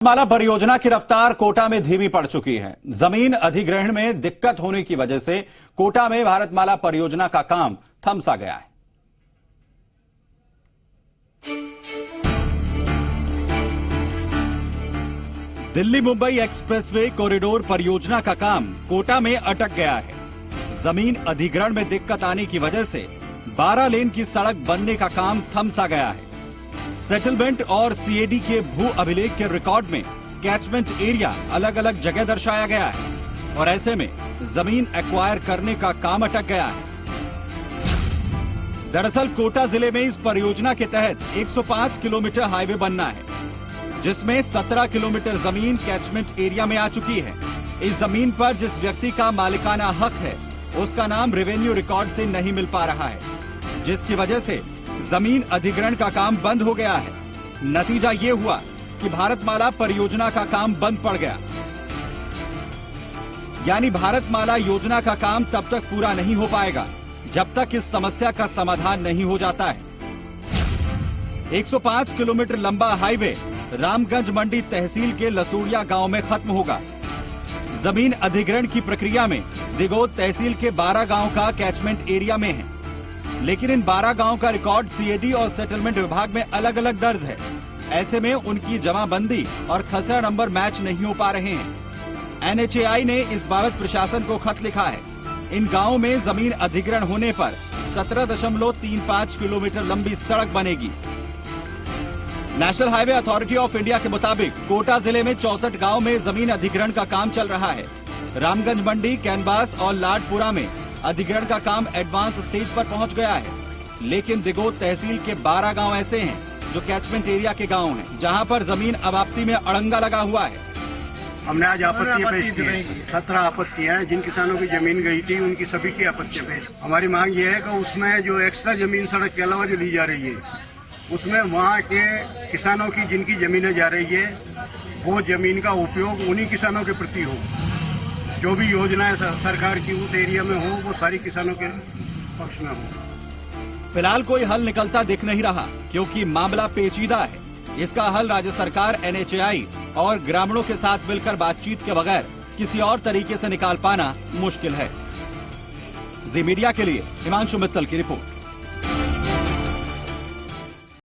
माला परियोजना की रफ्तार कोटा में धीमी पड़ चुकी है। जमीन अधिग्रहण में दिक्कत होने की वजह से कोटा में भारतमाला परियोजना का काम थम सा गया है। दिल्ली मुंबई एक्सप्रेसवे कॉरिडोर परियोजना का काम कोटा में अटक गया है। जमीन अधिग्रहण में दिक्कत आने की वजह से 12 लेन की सड़क बनने का काम थम सा गया है। सेटलमेंट और सीएडी के भू अभिलेख के रिकॉर्ड में कैचमेंट एरिया अलग अलग जगह दर्शाया गया है और ऐसे में जमीन एक्वायर करने का काम अटक गया है। दरअसल कोटा जिले में इस परियोजना के तहत 105 किलोमीटर हाईवे बनना है, जिसमें 17 किलोमीटर जमीन कैचमेंट एरिया में आ चुकी है। इस जमीन पर जिस व्यक्ति का मालिकाना हक है, उसका नाम रेवेन्यू रिकॉर्ड से नहीं मिल पा रहा है, जिसकी वजह से जमीन अधिग्रहण का काम बंद हो गया है। नतीजा ये हुआ कि भारतमाला परियोजना का काम बंद पड़ गया। यानी भारतमाला योजना का काम तब तक पूरा नहीं हो पाएगा जब तक इस समस्या का समाधान नहीं हो जाता है। 105 किलोमीटर लंबा हाईवे रामगंज मंडी तहसील के लसूड़िया गांव में खत्म होगा। जमीन अधिग्रहण की प्रक्रिया में दिगोद तहसील के 12 गांव का कैचमेंट एरिया में है, लेकिन इन 12 गांव का रिकॉर्ड सीएडी और सेटलमेंट विभाग में अलग अलग दर्ज है। ऐसे में उनकी जमाबंदी और खसरा नंबर मैच नहीं हो पा रहे हैं। एनएचएआई ने इस बाबत प्रशासन को खत लिखा है। इन गांवों में जमीन अधिग्रहण होने पर 17.35 किलोमीटर लंबी सड़क बनेगी। National highway authority of India के मुताबिक कोटा जिले में 64 गांव में जमीन अधिग्रहण का काम चल रहा है। रामगंज मंडी, कैनबास और लाडपुरा में अधिग्रहण का काम एडवांस स्टेज पर पहुंच गया है, लेकिन दिगोद तहसील के 12 गांव ऐसे हैं जो कैचमेंट एरिया के गांव हैं, जहां पर जमीन अबाप्ती में अड़ंगा लगा हुआ है। हमने आज आपत्तियां पेश की। 17 आपत्तियां हैं। जिन किसानों की जमीन गई थी उनकी सभी की आपत्तियां पेश। हमारी मांग ये है कि उसमें जो एक्स्ट्रा जमीन सड़क के अलावा जो ली जा रही है, उसमें वहां के किसानों की जिनकी जमीनें जा रही है, वो जमीन का उपयोग उन्हीं किसानों के प्रति हो। जो भी योजनाएं सरकार की उस एरिया में हो, वो सारी किसानों के पक्ष में हो। फिलहाल कोई हल निकलता दिख नहीं रहा, क्योंकि मामला पेचीदा है। इसका हल राज्य सरकार, एनएचएआई और ग्रामीणों के साथ मिलकर बातचीत के बगैर किसी और तरीके से निकाल पाना मुश्किल है। जी मीडिया के लिए हिमांशु मित्तल की रिपोर्ट।